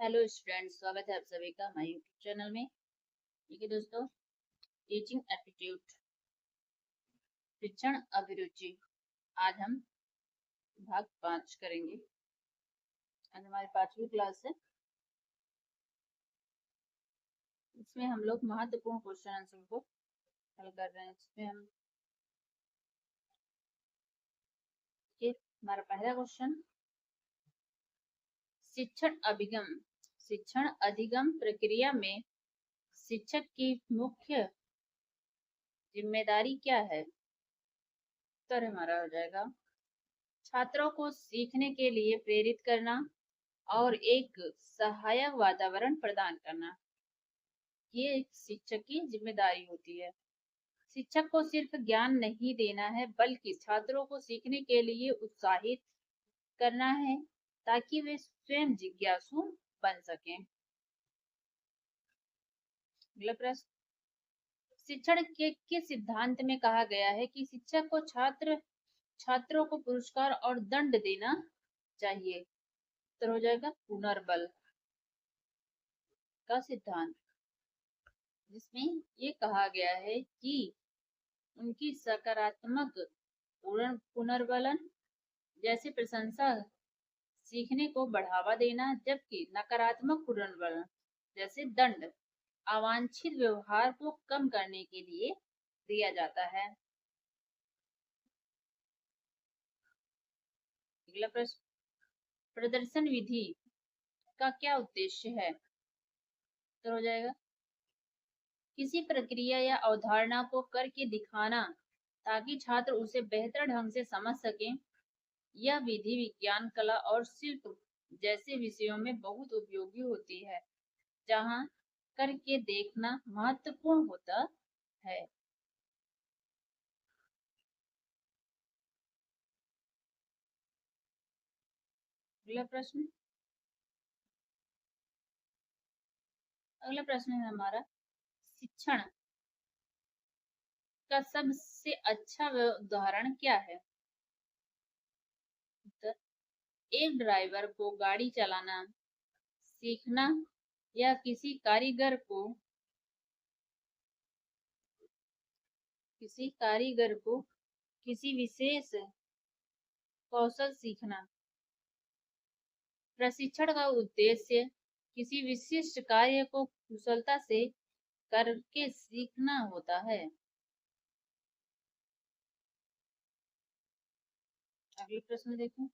Hello students, स्वागत है आप सभी का हमारे यूट्यूब चैनल में। ठीक है दोस्तों, टीचिंग एप्टीट्यूड, शिक्षण अभिरुचि, आज हम भाग 5 करेंगे। आज हमारी 5वीं क्लास है। इसमें हम लोग महत्वपूर्ण क्वेश्चन आंसर को हल कर रहे हैं। इसमें हम हमारा पहला क्वेश्चन, शिक्षण अभिगम, शिक्षण अधिगम प्रक्रिया में शिक्षक की मुख्य जिम्मेदारी क्या है? उत्तर हमारा हो जाएगा छात्रों को सीखने के लिए प्रेरित करना और एक सहायक वातावरण प्रदान करना। ये एक शिक्षक की जिम्मेदारी होती है। शिक्षक को सिर्फ ज्ञान नहीं देना है, बल्कि छात्रों को सीखने के लिए उत्साहित करना है ताकि वे स्वयं जिज्ञासु बन सकें। अगला प्रश्न, शिक्षण के किस सिद्धांत में कहा गया है कि शिक्षक को छात्रों को पुरस्कार और दंड देना चाहिए? उत्तर हो जाएगा पुनर्बल का सिद्धांत, जिसमें ये कहा गया है कि उनकी सकारात्मक पुनर्बलन जैसे प्रशंसा सीखने को बढ़ावा देना, जबकि नकारात्मक पुनर्बलन जैसे दंड अवांछित व्यवहार को कम करने के लिए दिया जाता है। अगला प्रश्न, प्रदर्शन विधि का क्या उद्देश्य है? तो हो जाएगा किसी प्रक्रिया या अवधारणा को करके दिखाना ताकि छात्र उसे बेहतर ढंग से समझ सकें। यह विधि विज्ञान, कला और शिल्प जैसे विषयों में बहुत उपयोगी होती है, जहां करके देखना महत्वपूर्ण होता है। अगला प्रश्न है हमारा, शिक्षण का सबसे अच्छा उदाहरण क्या है? उत्तर, एक ड्राइवर को गाड़ी चलाना सीखना या किसी कारीगर को किसी विशेष कौशल सीखना। प्रशिक्षण का उद्देश्य किसी विशिष्ट कार्य को कुशलता से करके सीखना होता है। अगले प्रश्न देखें,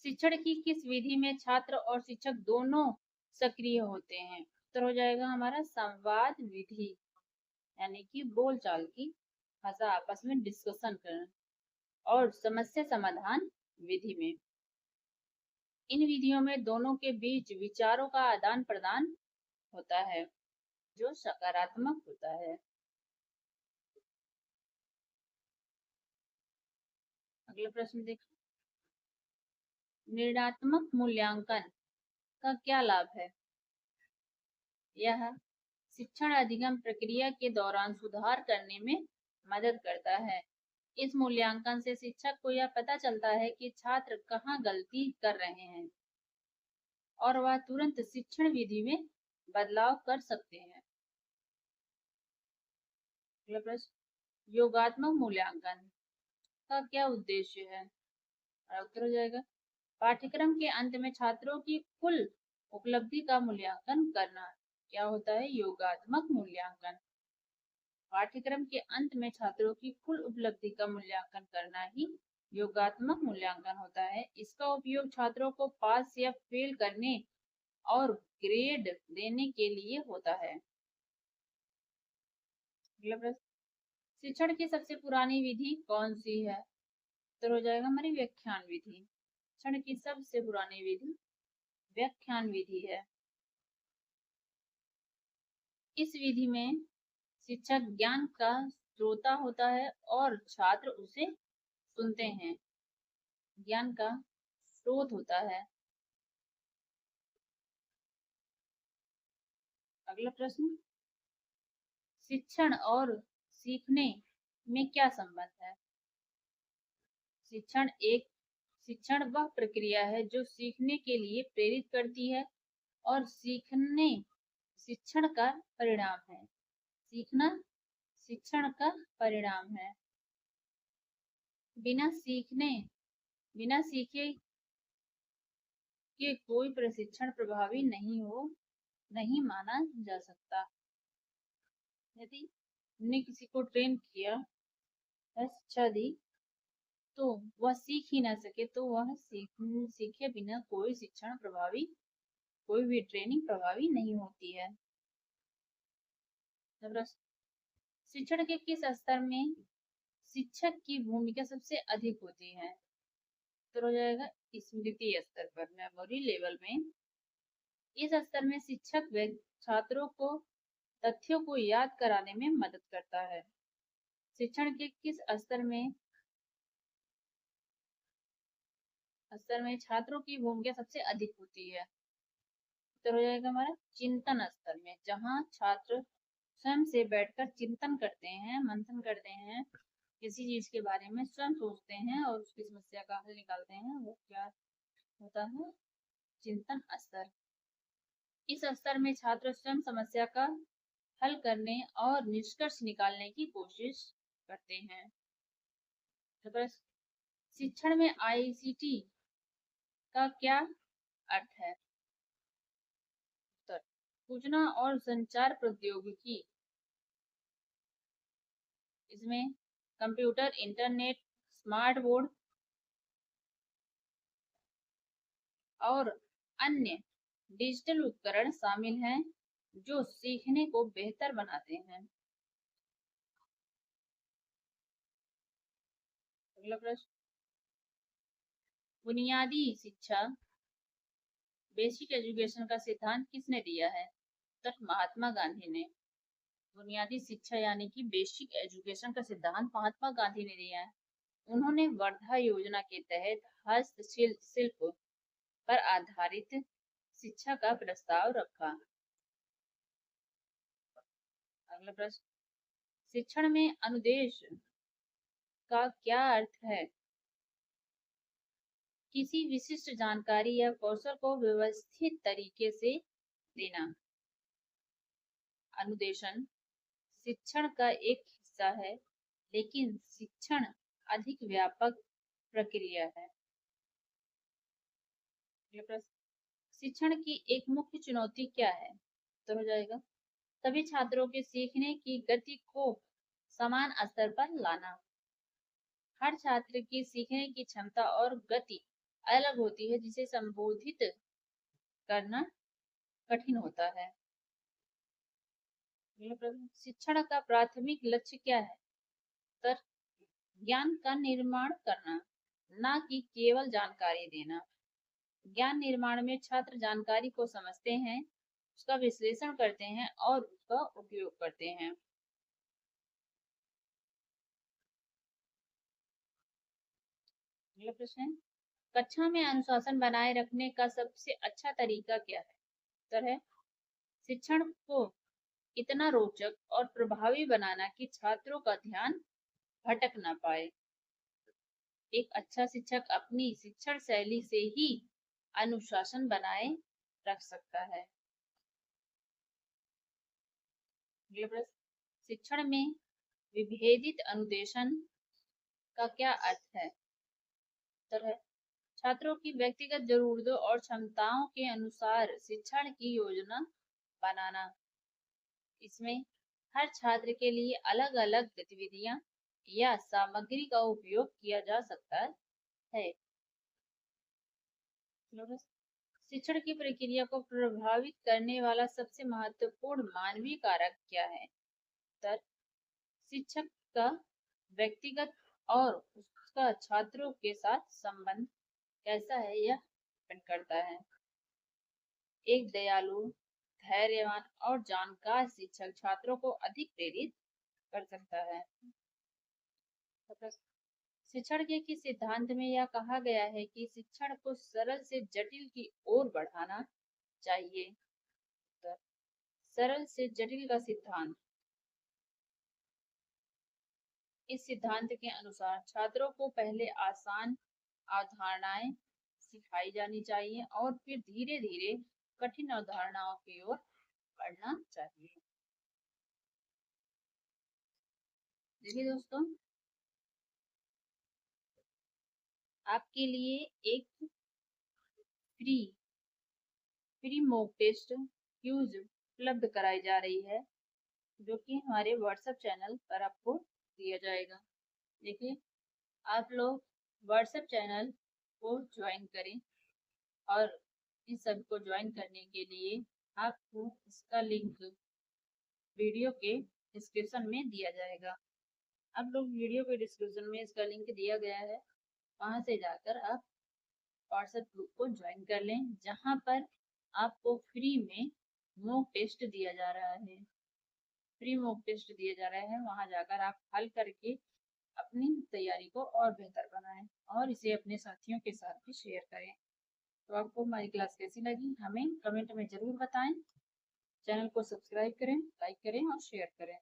शिक्षण की किस विधि में छात्र और शिक्षक दोनों सक्रिय होते हैं? उत्तर हो जाएगा हमारा संवाद विधि, यानी कि बोलचाल की भाषा, आपस में डिस्कशन करना, और समस्या समाधान विधि में। इन विधियों में दोनों के बीच विचारों का आदान प्रदान होता है, जो सकारात्मक होता है। अगला प्रश्न देखिए, निर्णयात्मक मूल्यांकन का क्या लाभ है? यह शिक्षण अधिगम प्रक्रिया के दौरान सुधार करने में मदद करता है। इस मूल्यांकन से शिक्षक को यह पता चलता है कि छात्र कहाँ गलती कर रहे हैं और वह तुरंत शिक्षण विधि में बदलाव कर सकते हैं। अगला प्रश्न, योगात्मक मूल्यांकन का क्या उद्देश्य है? उत्तर हो जाएगा पाठ्यक्रम के अंत में छात्रों की कुल उपलब्धि का मूल्यांकन करना। क्या होता है योगात्मक मूल्यांकन? पाठ्यक्रम के अंत में छात्रों की कुल उपलब्धि का मूल्यांकन करना ही योगात्मक मूल्यांकन होता है। इसका उपयोग छात्रों को पास या फेल करने और ग्रेड देने के लिए होता है। शिक्षण की सबसे पुरानी विधि कौन सी है? उत्तर हो जाएगा हमारी व्याख्यान विधि। शिक्षण की सबसे पुरानी विधि व्याख्यान विधि है। इस विधि में शिक्षक ज्ञान का श्रोता होता है और छात्र उसे सुनते हैं। ज्ञान का स्रोत होता है। अगला प्रश्न, शिक्षण और सीखने में क्या संबंध है? शिक्षण एक शिक्षण वह प्रक्रिया है जो सीखने के लिए प्रेरित करती है और सीखने शिक्षण का परिणाम है। सीखना शिक्षण का परिणाम है। बिना सीखे कि कोई प्रशिक्षण प्रभावी नहीं माना जा सकता। यदि हमने किसी को ट्रेन किया या शिक्षा दी तो वह सीख ही ना सके तो वह सीखे बिना कोई भी ट्रेनिंग प्रभावी नहीं होती है। शिक्षण के किस स्तर में शिक्षक की भूमिका सबसे अधिक होती है? तो हो जाएगा स्मृति स्तर पर, मेमोरी लेवल में। इस स्तर में शिक्षक छात्रों को तथ्यों को याद कराने में मदद करता है। शिक्षण के किस स्तर में छात्रों की भूमिका सबसे अधिक होती है? तो हो जाएगा हमारा चिंतन स्तर में, जहाँ छात्र स्वयं से बैठकर चिंतन करते हैं, मंथन करते हैं, किसी चीज के बारे में स्वयं सोचते हैं और उसकी समस्या का हल निकालते हैं, वो क्या होता है? चिंतन स्तर। इस स्तर में छात्र स्वयं समस्या का हल करने और निष्कर्ष निकालने की कोशिश करते हैं। शिक्षण में आईसीटी का क्या अर्थ है? सूचना और संचार प्रौद्योगिकी। इसमें कंप्यूटर, इंटरनेट, स्मार्ट बोर्ड और अन्य डिजिटल उपकरण शामिल हैं जो सीखने को बेहतर बनाते हैं। अगला प्रश्न, बुनियादी शिक्षा बेसिक एजुकेशन का सिद्धांत किसने दिया है? तो महात्मा गांधी ने। बुनियादी शिक्षा यानी कि बेसिक एजुकेशन का सिद्धांत महात्मा गांधी ने दिया है। उन्होंने वर्धा योजना के तहत हस्तशिल्प पर आधारित शिक्षा का प्रस्ताव रखा। अगला प्रश्न, शिक्षण में अनुदेश का क्या अर्थ है? किसी विशिष्ट जानकारी या कौशल को व्यवस्थित तरीके से देना। अनुदेशन शिक्षण का एक हिस्सा है, लेकिन शिक्षण अधिक व्यापक प्रक्रिया है। शिक्षण की एक मुख्य चुनौती क्या है? तो हो जाएगा सभी छात्रों के सीखने की गति को समान स्तर पर लाना। हर छात्र की सीखने की क्षमता और गति अलग होती है, जिसे संबोधित करना कठिन होता है। शिक्षण का प्राथमिक लक्ष्य क्या है? तर ज्ञान का निर्माण करना, ना कि केवल जानकारी देना। ज्ञान निर्माण में छात्र जानकारी को समझते हैं, उसका विश्लेषण करते हैं और उसका उपयोग करते हैं। अगला प्रश्न है, कक्षा में अनुशासन बनाए रखने का सबसे अच्छा तरीका क्या है? उत्तर है शिक्षण को इतना रोचक और प्रभावी बनाना कि छात्रों का ध्यान भटक ना पाए। एक अच्छा शिक्षक अपनी शिक्षण शैली से ही अनुशासन बनाए रख सकता है। शिक्षण में विभेदित अनुदेशन का क्या अर्थ है? उत्तर है छात्रों की व्यक्तिगत जरूरतों और क्षमताओं के अनुसार शिक्षण की योजना बनाना। इसमें हर छात्र के लिए अलग अलग गतिविधियां या सामग्री का उपयोग किया जा सकता है। शिक्षण की प्रक्रिया को प्रभावित करने वाला सबसे महत्वपूर्ण मानवीय कारक क्या है? उत्तर शिक्षक का व्यक्तिगत और उसका छात्रों के साथ संबंध कैसा है यह डिपेंड करता है। एक दयालु, धैर्यवान और जानकार शिक्षक छात्रों को अधिक प्रेरित कर सकता है। शिक्षण के किस सिद्धांत में यह कहा गया है कि शिक्षण को सरल से जटिल की ओर बढ़ाना चाहिए? तो सरल से जटिल का सिद्धांत। इस सिद्धांत के अनुसार छात्रों को पहले आसान, अवधारणाएं सिखाई जानी चाहिए और फिर धीरे धीरे कठिन अवधारणाओं की ओर बढ़ना चाहिए। देखिए दोस्तों, आपके लिए एक free free mock test quiz उपलब्ध कराई जा रही है, जो कि हमारे व्हाट्सएप चैनल पर आपको दिया जाएगा। देखिए, आप लोग व्हाट्सएप चैनल को ज्वाइन करें और इन सब को ज्वाइन करने के लिए आपको इसका लिंक वीडियो के डिस्क्रिप्शन में दिया जाएगा। आप लोग वीडियो के डिस्क्रिप्शन में इसका लिंक दिया गया है, वहां से जाकर आप व्हाट्सएप ग्रुप को ज्वाइन कर लें, जहां पर आपको फ्री में मॉक टेस्ट दिया जा रहा है। फ्री मॉक टेस्ट दिया जा रहा है, वहां जाकर आप हल करके अपनी तैयारी को और बेहतर बनाएं और इसे अपने साथियों के साथ भी शेयर करें। तो आपको हमारी क्लास कैसी लगी हमें कमेंट में जरूर बताएं। चैनल को सब्सक्राइब करें, लाइक करें और शेयर करें।